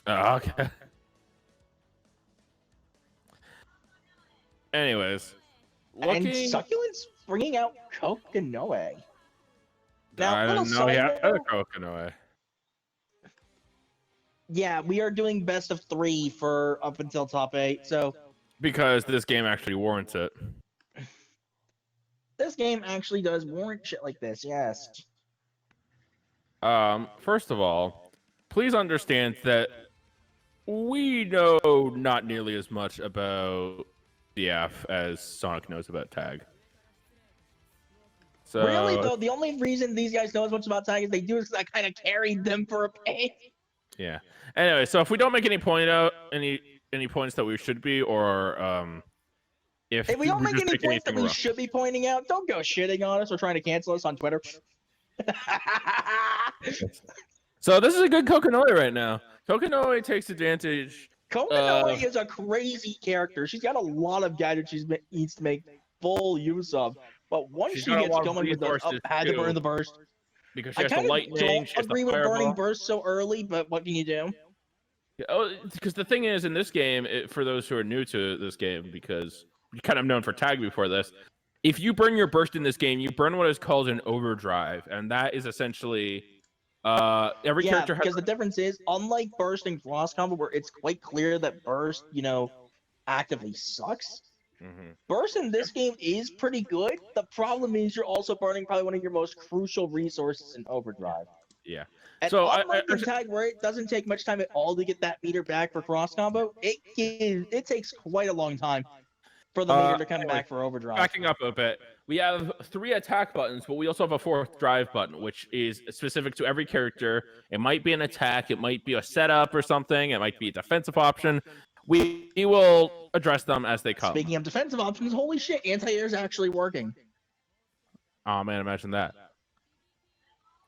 Okay. Anyways, And looking. Succlent's bringing out Kokonoe. Now, I little didn't know he side had a note. Kokonoe. Yeah, we are doing best of 3 for up until top 8. So Because this game actually warrants it. this game actually does warrant shit like this. Yes. First of all, please understand that we know not nearly as much about DF as Sonic knows about Tag. So Really though, the only reason these guys know as much about Tag as they do is because I kind of carried them for a bit. yeah. Anyway, so if we don't make any points that we should be, or if we don't we're make just any making points that anything we wrong. should be pointing out, don't go shitting on us or trying to cancel us on Twitter. So this is a good Kokonoe right now. Kokonoe takes advantage. Kokonoe is a crazy character. She's got a lot of gadgets she needs to make full use of. But once she gets going with those had to burn the burst. Because she I has the kind of lightning, don't agree with burning burst so early, but what can you do? Oh, because the thing is, in this game, for those who are new to this game, because you're kind of known for Tag before this, if you burn your burst in this game, you burn what is called an overdrive, and that is essentially every character has. Because the difference is, unlike burst and cross combo, where it's quite clear that burst, actively sucks. Burst in this game is pretty good. The problem is you're also burning probably one of your most crucial resources in overdrive. Yeah. And So unlike in Tag, where it doesn't take much time at all to get that meter back for cross combo, it takes quite a long time for the meter to come back for overdrive. Backing up a bit, we have 3 attack buttons, but we also have a 4th drive button, which is specific to every character. It might be an attack, it might be a setup or something, it might be a defensive option. We will address them as they come. Speaking of defensive options, holy shit, anti-air is actually working. Oh man, imagine that.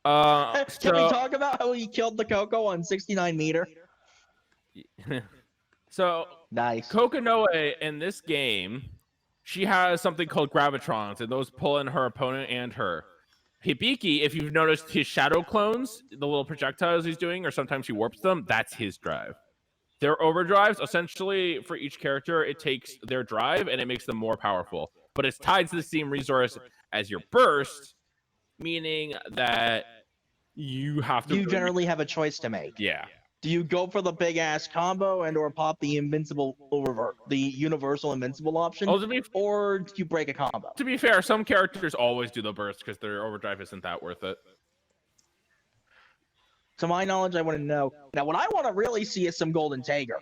Can we talk about how he killed the Coco on 69 meter? So nice. Kokonoe in this game, she has something called gravitrons, and those pull in her opponent and her. HIbiki, if you've noticed his shadow clones, the little projectiles he's doing, or sometimes he warps them, that's his drive. Their overdrives, essentially, for each character, it takes their drive and it makes them more powerful. But it's tied to the same resource as your burst, meaning that you have to... You generally have a choice to make. Yeah. Do you go for the big-ass combo and or pop the the universal invincible option, or do you break a combo? To be fair, some characters always do the burst because their overdrive isn't that worth it. To my knowledge, I want to know. Now, what I want to really see is some Golden Tiger.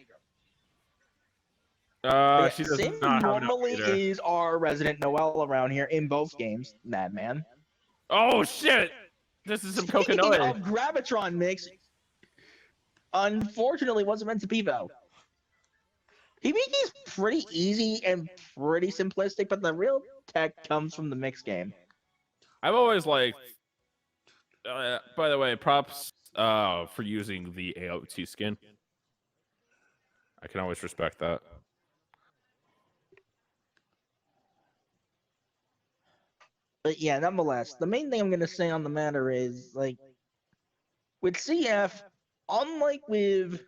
She does not normally is our resident Noelle around here in both games, Madman. Oh, shit! This is some Speaking Kokonoe. of Gravitron mix, unfortunately, wasn't meant to be, though. HIbiki's pretty easy and pretty simplistic, but the real tech comes from the mix game. I've always liked... by the way, props... for using the AOT skin. I can always respect that. But yeah, nonetheless, the main thing I'm going to say on the matter is, like, with CF, unlike with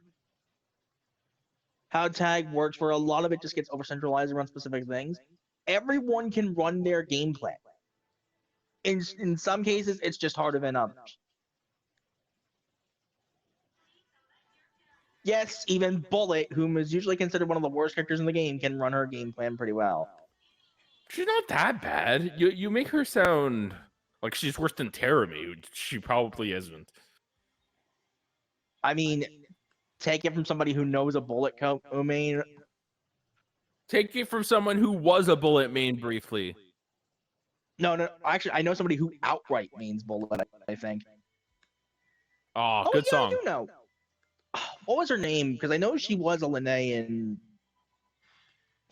how Tag works, where a lot of it just gets over-centralized around specific things, everyone can run their game plan. In some cases, it's just harder than others. Yes, even Bullet, whom is usually considered one of the worst characters in the game, can run her game plan pretty well. She's not that bad. You make her sound like she's worse than Terramy. She probably isn't. I mean, take it from somebody who knows a Bullet main. Take it from someone who was a Bullet main briefly. No. Actually, I know somebody who outright mains Bullet, I think. Oh, good yeah, song. I do know. What was her name? Because I know she was a Linnaean.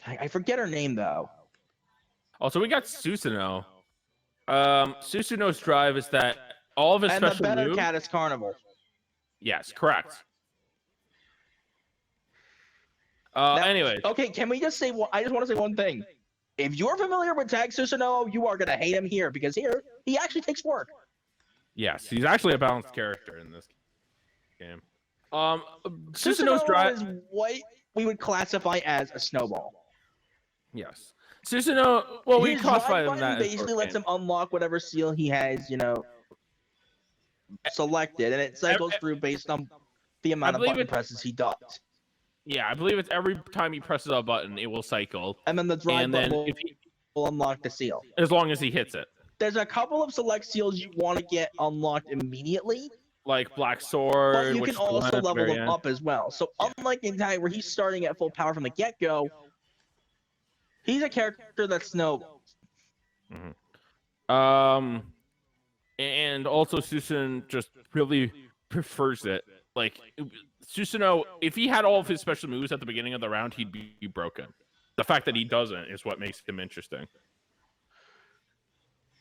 I forget her name, though. Also, we got Susanoo. Susanoo's drive is that all of his special moves... And the better cat is Carnival. Yes, correct. Anyway. Okay, can we just say... I just want to say one thing. If you're familiar with Tag Susanoo, you are going to hate him here, because here, he actually takes work. Yes, he's actually a balanced character in this game. Susanoo's Susanoo is what we would classify as a snowball. Yes. Susanoo, well, we His classify drive them button that as basically lets him unlock whatever seal he has, selected, and it cycles through based on the amount of believe button it- presses he does. Yeah, I believe it's every time he presses a button, it will cycle. And then the drive And button then will unlock the seal. as long as he hits it. There's a couple of select seals you want to get unlocked immediately, Like Black Sword, but you which can is the one also at the level very them end. up as well. So unlike in Tag, where he's starting at full power from the get-go, he's a character that's snowballs. And also Susan just really prefers it. Like Susanoo, if he had all of his special moves at the beginning of the round, he'd be broken. The fact that he doesn't is what makes him interesting.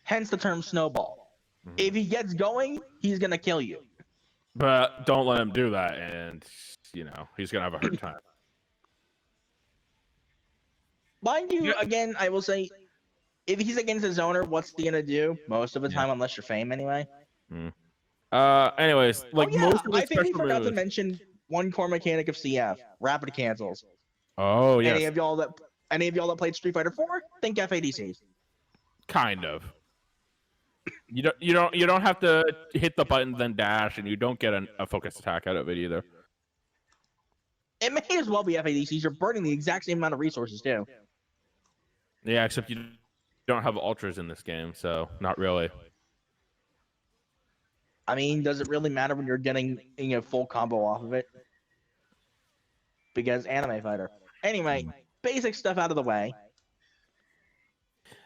Hence the term snowball. If he gets going, he's gonna kill you. But don't let him do that, and he's gonna have a hard time. Mind you, again, I will say, if he's against his owner, what's he gonna do? Most of the time, unless you're Fame anyway. Anyways, like most of the I think we special forgot to moves. mention one core mechanic of CF: rapid cancels. Oh yes, Any of y'all that played Street Fighter 4, think FADCs. kind of. You don't have to hit the button then dash, and you don't get a focus attack out of it either. It may as well be FADCs. You're burning the exact same amount of resources too. Yeah, except you don't have ultras in this game, so not really. I mean, does it really matter when you're getting a full combo off of it? Because anime fighter. Anyway, basic stuff out of the way.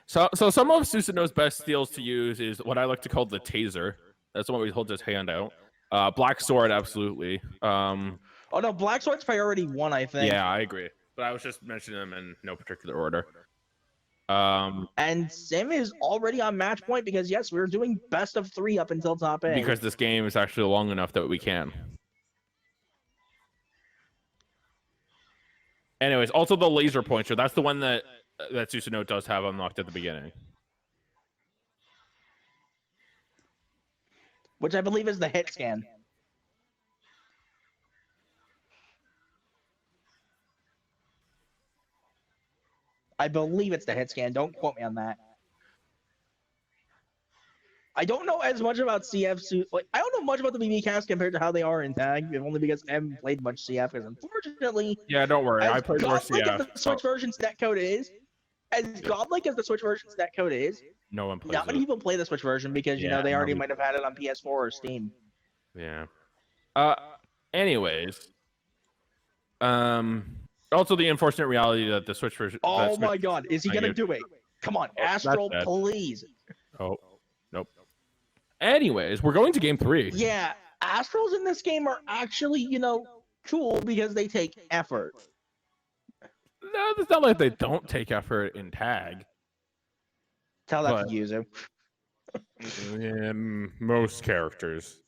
So some of Susanoo's best steals to use is what I like to call the taser. That's the one where he holds his hand out. Black Sword, absolutely. Oh no, Black Sword's priority 1, I think. Yeah, I agree. But I was just mentioning them in no particular order. And Sim is already on match point because yes, we were doing best of 3 up until top A. Because this game is actually long enough that we can. Anyways, also the laser pointer. That's the one that Susanoo does have unlocked at the beginning. Which I believe is the hit scan. I believe it's the hit scan. Don't quote me on that. I don't know as much about CF. I don't know much about the BB cast compared to how they are in Tag, only because I haven't played much CF. Because unfortunately, yeah, don't worry, I played more godlike CF. As the Switch version's netcode is, godlike as the Switch version's netcode is, no one plays not many people play the Switch version because they already might have had it on PS4 or Steam. Yeah. Anyways, also the unfortunate reality that the Switch version. Oh my God, is he gonna do it? Come on, Astral, please. Oh, nope. Anyways, we're going to game 3. Yeah, Astrals in this game are actually, cool because they take effort. No, it's not like they don't take effort in Tag. Tell that to Yuzu. Most characters.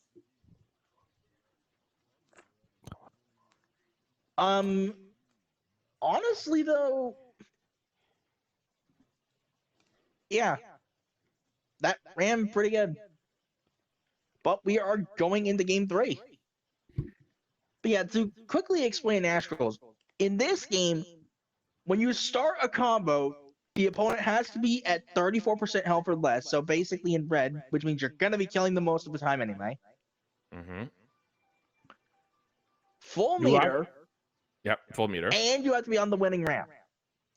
Honestly though, yeah, that ran pretty good. But we are going into game 3. But yeah, to quickly explain Astrals, in this game, when you start a combo, the opponent has to be at 34% health or less, so basically in red, which means you're going to be killing them most of the time anyway. Full meter. Yep, full meter. And you have to be on the winning ramp.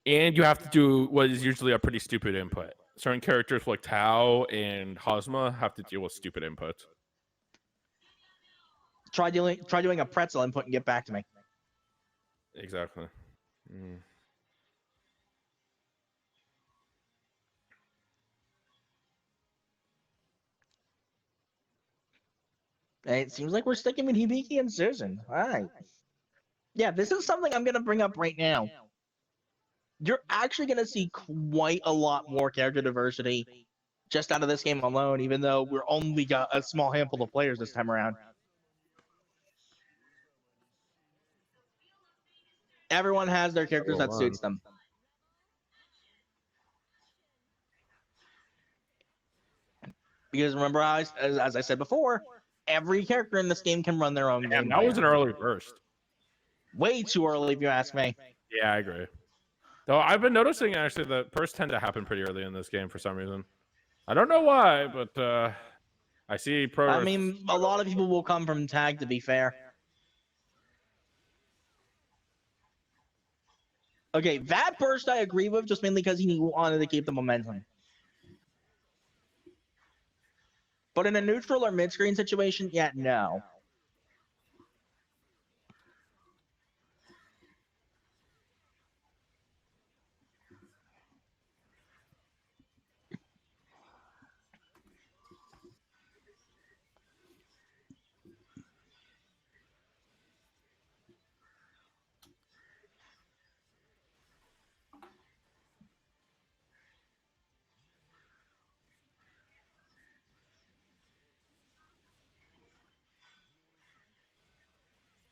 And you have to do what is usually a pretty stupid input. Certain characters like Tao and Hosma have to deal with stupid inputs. Try doing a pretzel input and get back to me. Exactly. And it seems like we're sticking with Hibiki and Susan. All right. Yeah, this is something I'm going to bring up right now. You're actually going to see quite a lot more character diversity just out of this game alone, even though we're only got a small handful of players this time around. Everyone has their characters that suits them. Because remember, as I said before, Every character in this game can run their own game. And that was an early burst. Way too early, if you ask me. Yeah, I agree. Though I've been noticing actually that bursts tend to happen pretty early in this game for some reason. I don't know why, but I see pro. I mean, a lot of people will come from tag, to be fair. Okay, that burst I agree with, just mainly because he wanted to keep the momentum. But in a neutral or mid-screen situation, yeah, no.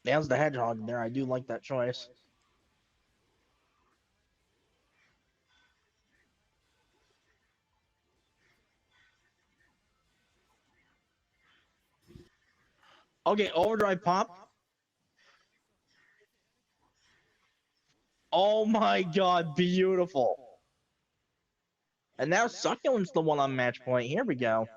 There's the hedgehog there. I do like that choice. Okay, overdrive pop. Oh my god, beautiful. And now Succulent's the one on match point. Here we go.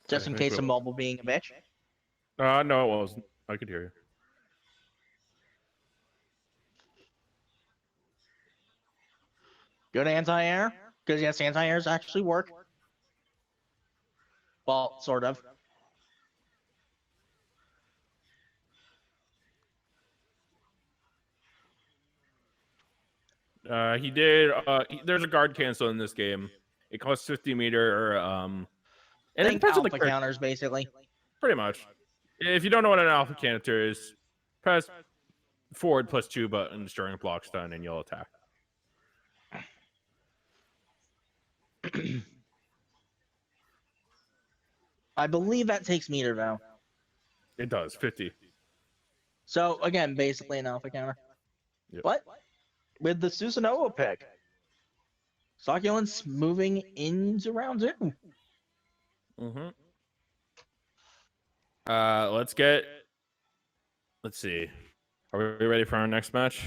Just in case of mobile being a bitch. No, it wasn't. I could hear you. Good anti-air, because yes, anti-airs actually work. Well, sort of. He did. There's a guard cancel in this game. It costs 50 meter. And it Think depends on the alpha counters, basically. Pretty much. If you don't know what an alpha counter is, press forward +2 buttons during block stun and you'll attack. I believe that takes meter though. It does 50. So again, basically an alpha counter. Yep. But with the Susanoo pick, Succulent's moving into round 2. Mm-hmm. Let's see. Are we ready for our next match?